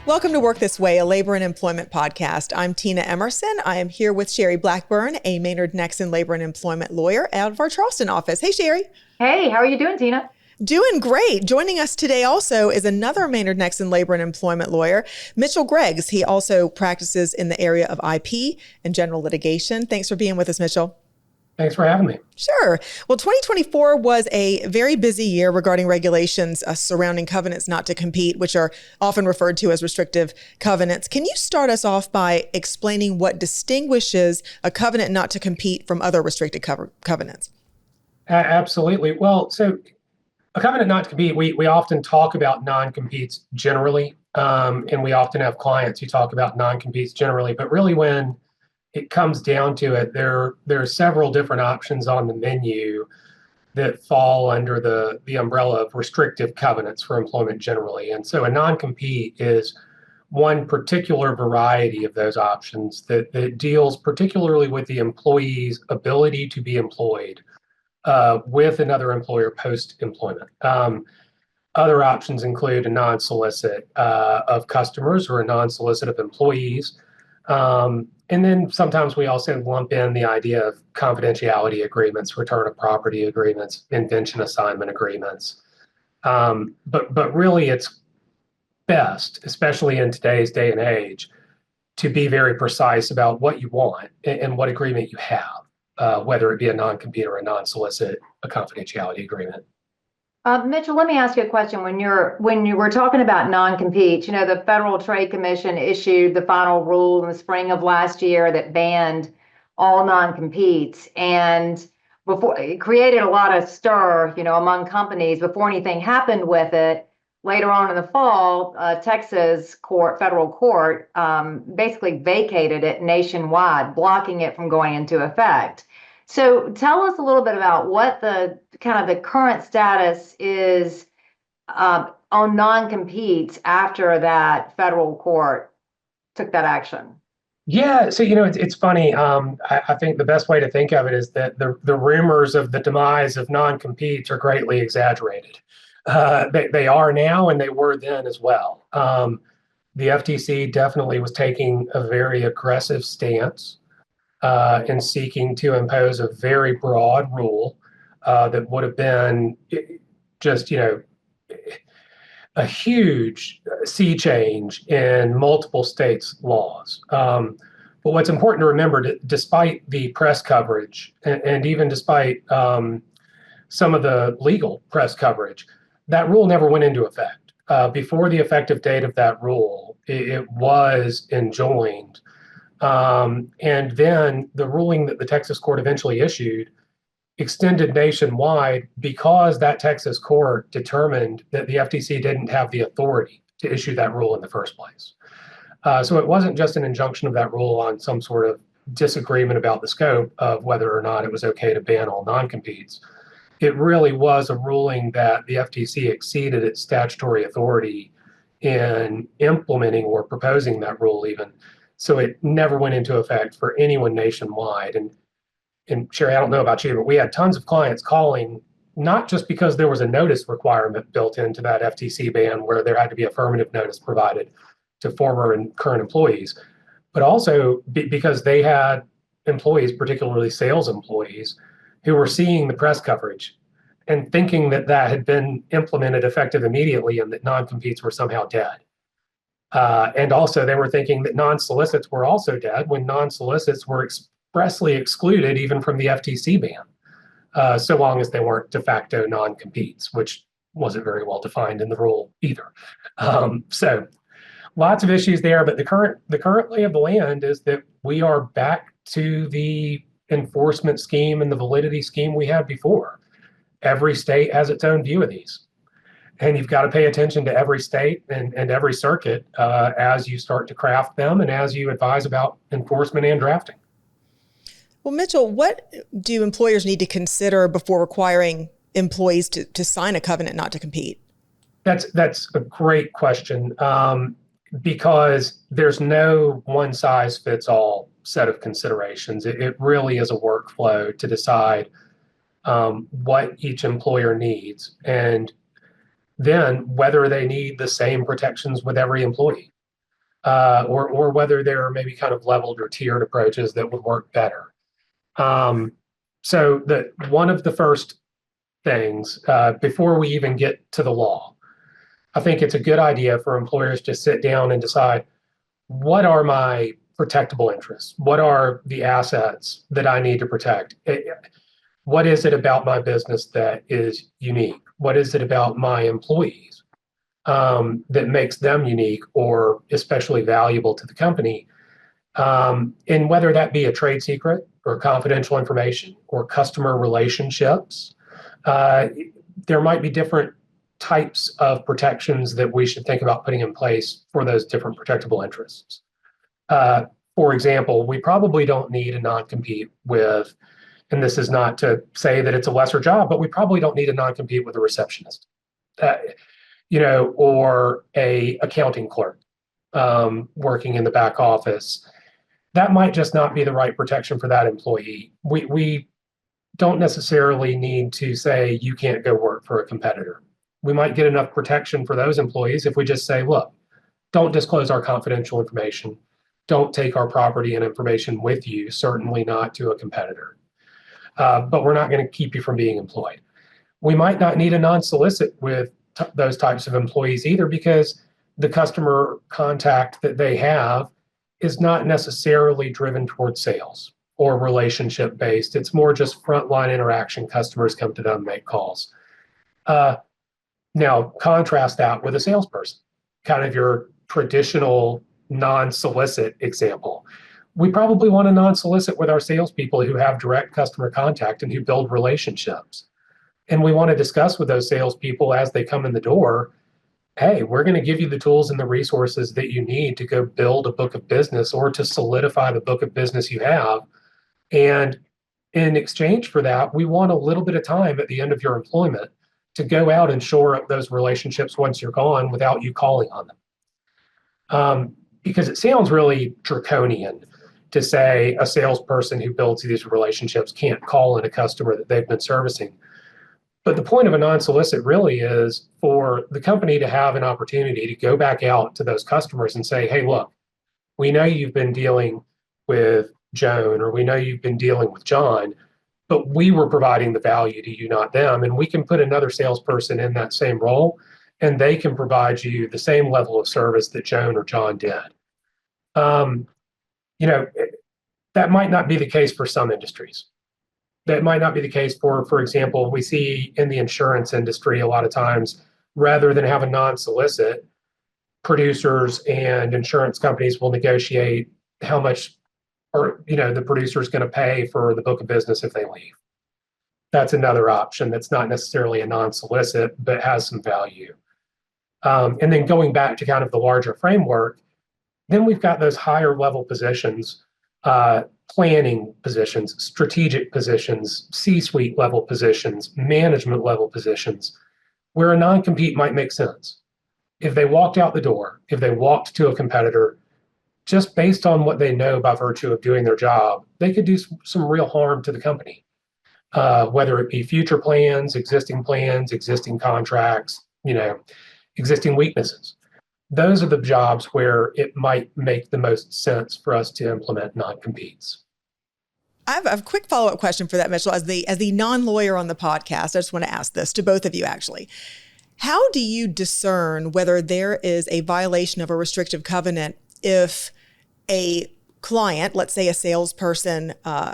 Welcome to Work This Way, a labor and employment podcast. I'm Tina Emerson. I am here with Cherie Blackburn, a Maynard Nexsen labor and employment lawyer out of our Charleston office. Hey, Cherie. Hey, how are you doing, Tina? Doing great. Joining us today also is another Maynard Nexsen labor and employment lawyer, Mitchell Greggs. He also practices in the area of IP and general litigation. Thanks for being with us, Mitchell. Thanks for having me. Sure. Well, 2024 was a very busy year regarding regulations surrounding covenants not to compete, which are often referred to as restrictive covenants. Can you start us off by explaining what distinguishes a covenant not to compete from other restricted covenants? Absolutely. Well, so a covenant not to compete, we often talk about non-competes generally, and we often have clients who talk about non-competes generally, but really when it comes down to it, there are several different options on the menu that fall under the umbrella of restrictive covenants for employment generally. And so a non-compete is one particular variety of those options that deals particularly with the employee's ability to be employed with another employer post-employment. Other options include a non-solicit of customers or a non-solicit of employees. And then sometimes we also lump in the idea of confidentiality agreements, return of property agreements, invention assignment agreements. But really it's best, especially in today's day and age, to be very precise about what you want and what agreement you have, whether it be a non-compete or a non-solicit, a confidentiality agreement. Mitchell, let me ask you a question. When you were talking about non-compete, the Federal Trade Commission issued the final rule in the spring of last year that banned all non-competes, and before it created a lot of stir, among companies before anything happened with it. Later on in the fall, Texas federal court, basically vacated it nationwide, blocking it from going into effect. So tell us a little bit about what the current status is on non-competes after that federal court took that action. Yeah, so it's funny. I think the best way to think of it is that the rumors of the demise of non-competes are greatly exaggerated. They are now, and they were then as well. The FTC definitely was taking a very aggressive stance in seeking to impose a very broad rule that would have been just, a huge sea change in multiple states' laws. But what's important to remember, despite the press coverage and even despite some of the legal press coverage, that rule never went into effect. Before the effective date of that rule, it was enjoined. And then the ruling that the Texas court eventually issued extended nationwide because that Texas court determined that the FTC didn't have the authority to issue that rule in the first place. So it wasn't just an injunction of that rule on some sort of disagreement about the scope of whether or not it was okay to ban all non-competes. It really was a ruling that the FTC exceeded its statutory authority in implementing or proposing that rule even. So it never went into effect for anyone nationwide. And Cherie, I don't know about you, but we had tons of clients calling, not just because there was a notice requirement built into that FTC ban where there had to be affirmative notice provided to former and current employees, but also because they had employees, particularly sales employees, who were seeing the press coverage and thinking that that had been implemented effective immediately and that non-competes were somehow dead. And also they were thinking that non-solicits were also dead when non-solicits were expressly excluded even from the FTC ban, so long as they weren't de facto non-competes, which wasn't very well defined in the rule either. So lots of issues there, but the current lay of the land is that we are back to the enforcement scheme and the validity scheme we had before. Every state has its own view of these. And you've got to pay attention to every state and every circuit as you start to craft them and as you advise about enforcement and drafting. Well, Mitchell, what do employers need to consider before requiring employees to sign a covenant not to compete? That's a great question because there's no one size fits all set of considerations. It really is a workflow to decide what each employer needs and then whether they need the same protections with every employee. or whether there are maybe kind of leveled or tiered approaches that would work better. So one of the first things before we even get to the law, I think it's a good idea for employers to sit down and decide, what are my protectable interests? What are the assets that I need to protect? What is it about my business that is unique? What is it about my employees that makes them unique or especially valuable to the company? And whether that be a trade secret or confidential information or customer relationships, there might be different types of protections that we should think about putting in place for those different protectable interests. For example, we probably don't need a non-compete with, and this is not to say that it's a lesser job, but we probably don't need a non-compete with a receptionist, or a accounting clerk working in the back office. That might just not be the right protection for that employee. We don't necessarily need to say you can't go work for a competitor. We might get enough protection for those employees if we just say, look, don't disclose our confidential information. Don't take our property and information with you, certainly not to a competitor. But we're not going to keep you from being employed. We might not need a non-solicit with those types of employees either, because the customer contact that they have is not necessarily driven towards sales or relationship based. It's more just frontline interaction. Customers come to them, make calls. Now, contrast that with a salesperson, kind of your traditional non-solicit example. We probably want to non-solicit with our salespeople who have direct customer contact and who build relationships. And we want to discuss with those salespeople as they come in the door, hey, we're going to give you the tools and the resources that you need to go build a book of business or to solidify the book of business you have. And in exchange for that, we want a little bit of time at the end of your employment to go out and shore up those relationships once you're gone without you calling on them. Because it sounds really draconian to say a salesperson who builds these relationships can't call in a customer that they've been servicing. But the point of a non-solicit really is for the company to have an opportunity to go back out to those customers and say, hey, look, we know you've been dealing with Joan, or we know you've been dealing with John, but we were providing the value to you, not them. And we can put another salesperson in that same role, and they can provide you the same level of service that Joan or John did. That might not be the case for some industries. That might not be the case for example, we see in the insurance industry a lot of times, rather than have a non-solicit, producers and insurance companies will negotiate how much the producer is going to pay for the book of business if they leave. That's another option that's not necessarily a non-solicit, but has some value. And then going back to kind of the larger framework, then we've got those higher level positions, planning positions, strategic positions, C-suite level positions, management level positions, where a non-compete might make sense. If they walked out the door, if they walked to a competitor, just based on what they know by virtue of doing their job, they could do some real harm to the company, whether it be future plans, existing contracts, existing weaknesses. Those are the jobs where it might make the most sense for us to implement non-competes. I have a quick follow-up question for that, Mitchell. As the non-lawyer on the podcast, I just want to ask this to both of you, actually. How do you discern whether there is a violation of a restrictive covenant if a client, let's say a salesperson,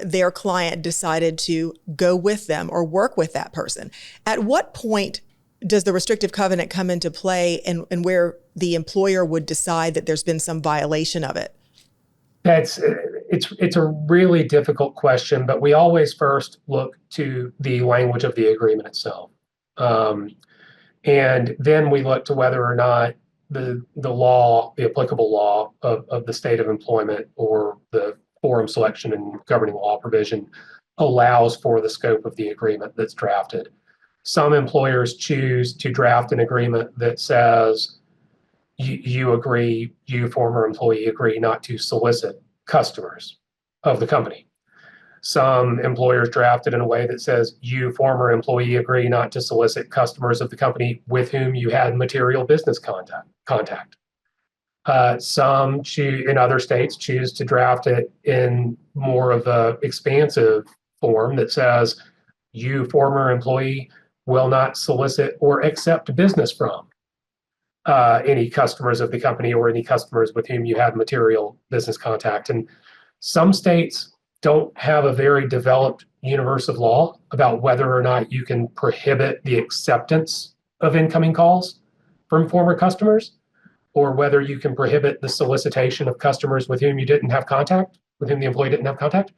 their client decided to go with them or work with that person? At what point does the restrictive covenant come into play and where the employer would decide that there's been some violation of it? It's a really difficult question, but we always first look to the language of the agreement itself. And then we look to whether or not the law, the applicable law of the state of employment or the forum selection and governing law provision allows for the scope of the agreement that's drafted. Some employers choose to draft an agreement that says you agree, you former employee agree not to solicit customers of the company. Some employers draft it in a way that says you former employee agree not to solicit customers of the company with whom you had material business contact. Some in other states choose to draft it in more of a expansive form that says you, former employee, will not solicit or accept business from any customers of the company or any customers with whom you had material business contact. And some states don't have a very developed universe of law about whether or not you can prohibit the acceptance of incoming calls from former customers, or whether you can prohibit the solicitation of customers with whom you didn't have contact, with whom the employee didn't have contact.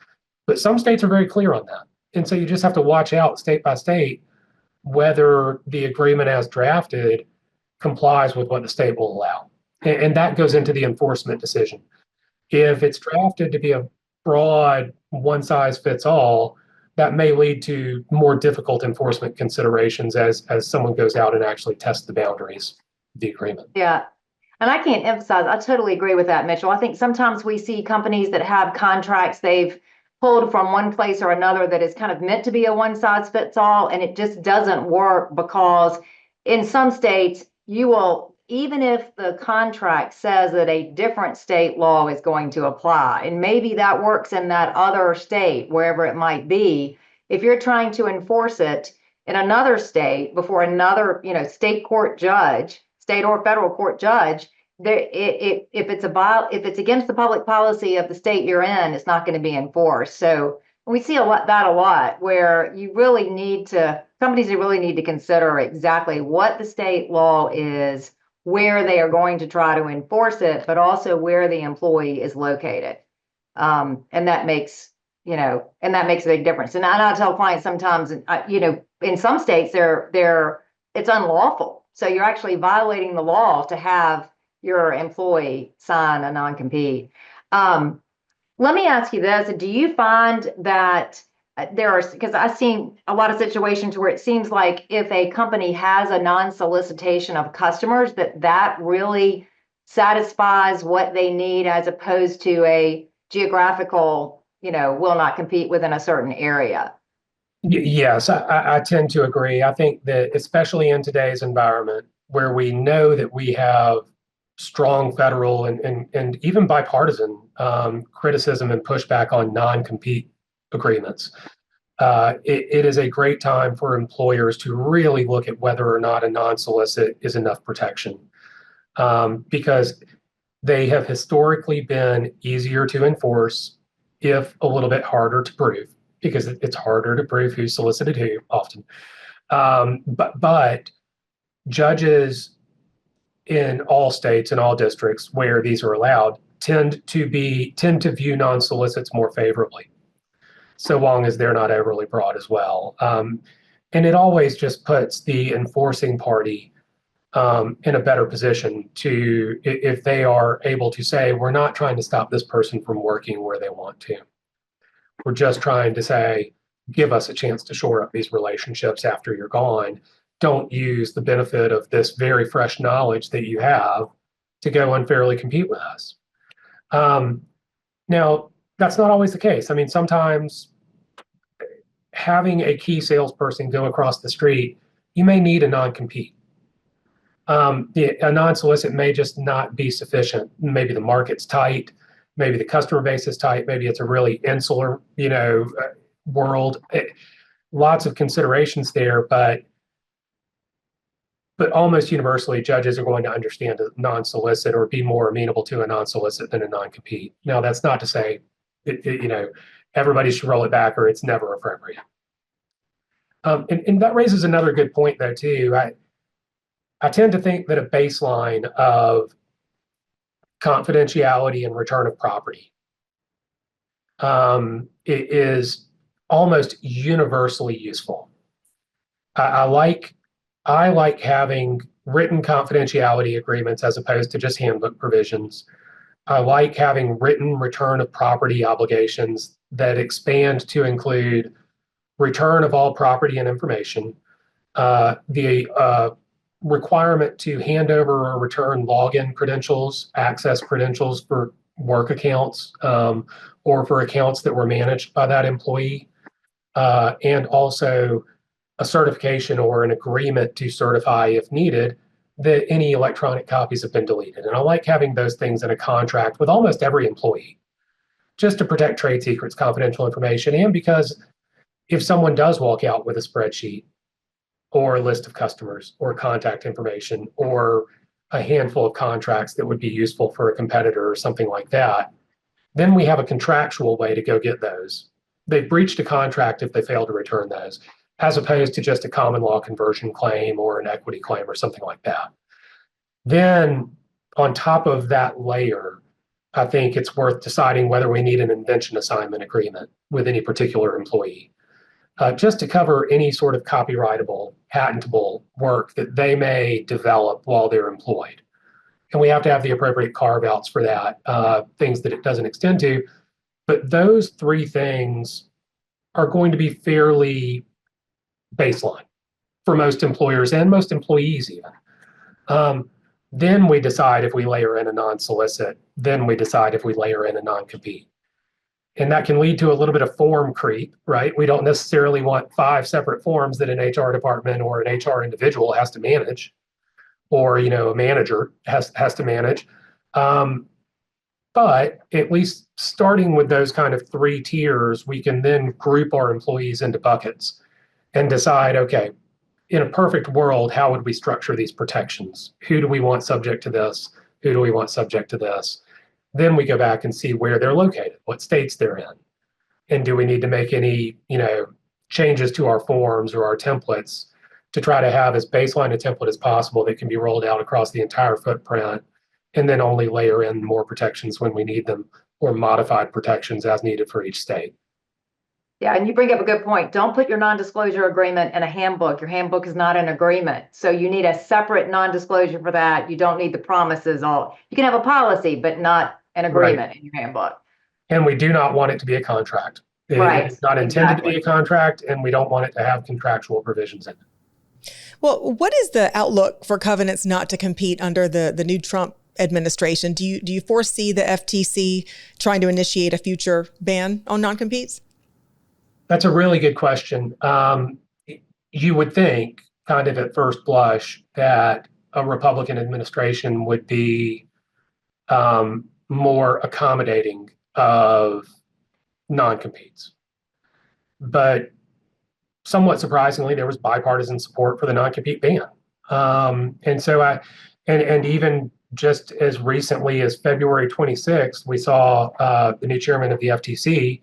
But some states are very clear on that. And so you just have to watch out state by state whether the agreement as drafted complies with what the state will allow. And that goes into the enforcement decision. If it's drafted to be a broad one size fits all, that may lead to more difficult enforcement considerations as someone goes out and actually tests the boundaries of the agreement. Yeah. And I can't emphasize, I totally agree with that, Mitchell. I think sometimes we see companies that have contracts they've pulled from one place or another that is kind of meant to be a one size fits all, and it just doesn't work because in some states, you will, even if the contract says that a different state law is going to apply, and maybe that works in that other state, wherever it might be, if you're trying to enforce it in another state before another, state court judge, state or federal court judge, if it's against the public policy of the state you're in, it's not going to be enforced. So we see a lot where companies really need to consider exactly what the state law is, where they are going to try to enforce it, but also where the employee is located. And that makes a big difference. And I tell clients sometimes, in some states it's unlawful. So you're actually violating the law to have your employee sign a non-compete. Let me ask you this. Do you find that because I've seen a lot of situations where it seems like if a company has a non-solicitation of customers, that really satisfies what they need as opposed to a geographical, will not compete within a certain area? Yes, I tend to agree. I think that especially in today's environment where we know that we have strong federal and even bipartisan criticism and pushback on non-compete agreements, it is a great time for employers to really look at whether or not a non-solicit is enough protection, because they have historically been easier to enforce, if a little bit harder to prove, because it's harder to prove who solicited who often. But judges in all states and all districts where these are allowed tend to view non-solicits more favorably, so long as they're not overly broad as well. And it always just puts the enforcing party in a better position if they are able to say, we're not trying to stop this person from working where they want to. We're just trying to say, give us a chance to shore up these relationships after you're gone. Don't use the benefit of this very fresh knowledge that you have to go unfairly compete with us. Now, that's not always the case. I mean, sometimes having a key salesperson go across the street, you may need a non-compete. A non-solicit may just not be sufficient. Maybe the market's tight. Maybe the customer base is tight. Maybe it's a really insular, world. Lots of considerations there, but almost universally, judges are going to understand a non-solicit or be more amenable to a non-solicit than a non-compete. Now, that's not to say, everybody should roll it back or it's never appropriate. And that raises another good point, though, too. I tend to think that a baseline of confidentiality and return of property is almost universally useful. I like having written confidentiality agreements as opposed to just handbook provisions. I like having written return of property obligations that expand to include return of all property and information, the requirement to hand over or return login credentials, access credentials for work accounts, or for accounts that were managed by that employee, and also a certification or an agreement to certify, if needed, that any electronic copies have been deleted. And I like having those things in a contract with almost every employee, just to protect trade secrets, confidential information, and because if someone does walk out with a spreadsheet or a list of customers or contact information or a handful of contracts that would be useful for a competitor or something like that, then we have a contractual way to go get those. They've breached a contract if they fail to return those, as opposed to just a common law conversion claim or an equity claim or something like that. Then on top of that layer, I think it's worth deciding whether we need an invention assignment agreement with any particular employee, just to cover any sort of copyrightable, patentable work that they may develop while they're employed. And we have to have the appropriate carve-outs for that, things that it doesn't extend to. But those three things are going to be fairly baseline for most employers and most employees even. Then we decide if we layer in a non-solicit. Then we decide if we layer in a non-compete. And that can lead to a little bit of form creep, right? We don't necessarily want 5 separate forms that an HR department or an HR individual has to manage, or a manager has to manage. But at least starting with those kind of 3 tiers, we can then group our employees into buckets and decide, okay, in a perfect world, how would we structure these protections? Who do we want subject to this? Who do we want subject to this? Then we go back and see where they're located, what states they're in. And do we need to make any, changes to our forms or our templates to try to have as baseline a template as possible that can be rolled out across the entire footprint, and then only layer in more protections when we need them, or modified protections as needed for each state. Yeah, and you bring up a good point. Don't put your non-disclosure agreement in a handbook. Your handbook is not an agreement. So you need a separate non-disclosure for that. You don't need the promises. You can have a policy, but not an agreement in your handbook. And we do not want it to be a contract. It's not intended to be a contract, and we don't want it to have contractual provisions in it. Well, what is the outlook for covenants not to compete under the new Trump administration? Do you foresee the FTC trying to initiate a future ban on non-competes? That's a really good question. You would think, kind of at first blush, that a Republican administration would be more accommodating of non-competes. But somewhat surprisingly, there was bipartisan support for the non-compete ban. And so and even just as recently as February 26th, we saw the new chairman of the FTC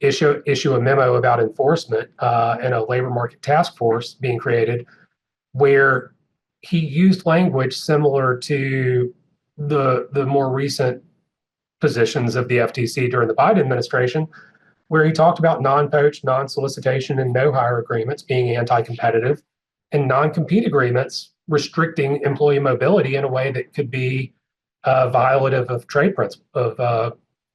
issue a memo about enforcement and a labor market task force being created, where he used language similar to the more recent positions of the FTC during the Biden administration, where he talked about non-poach, non-solicitation, and no-hire agreements being anti-competitive, and non-compete agreements restricting employee mobility in a way that could be violative of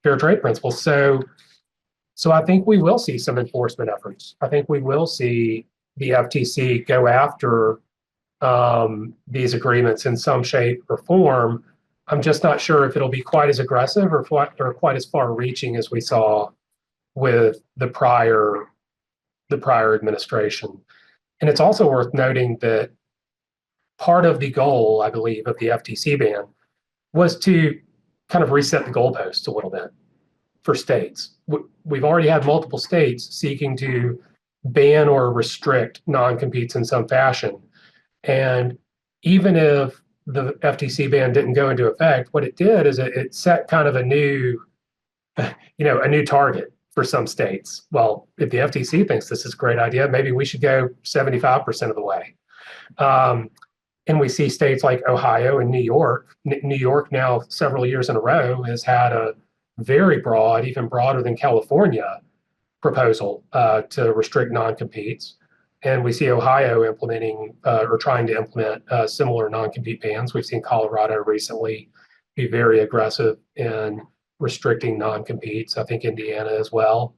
fair trade principles. So I think we will see some enforcement efforts. I think we will see the FTC go after these agreements in some shape or form. I'm just not sure if it'll be quite as aggressive or quite as far-reaching as we saw with the prior administration. And it's also worth noting that part of the goal, I believe, of the FTC ban was to kind of reset the goalposts a little bit for states. We've already had multiple states seeking to ban or restrict non-competes in some fashion. And even if the FTC ban didn't go into effect, what it did is it set kind of a new target for some states. Well, if the FTC thinks this is a great idea, maybe we should go 75% of the way. And we see states like Ohio and New York. New York now, several years in a row, has had a very broad, even broader than California, proposal to restrict non-competes. And we see Ohio implementing or trying to implement similar non-compete bans. We've seen Colorado recently be very aggressive in restricting non-competes. I think Indiana as well.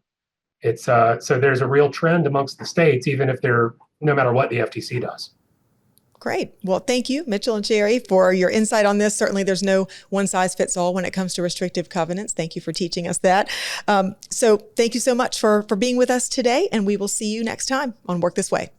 It's so there's a real trend amongst the states, even if no matter what the FTC does. Great. Well, thank you, Mitchell and Cherie, for your insight on this. Certainly, there's no one size fits all when it comes to restrictive covenants. Thank you for teaching us that. So thank you so much for being with us today, and we will see you next time on Work This Way.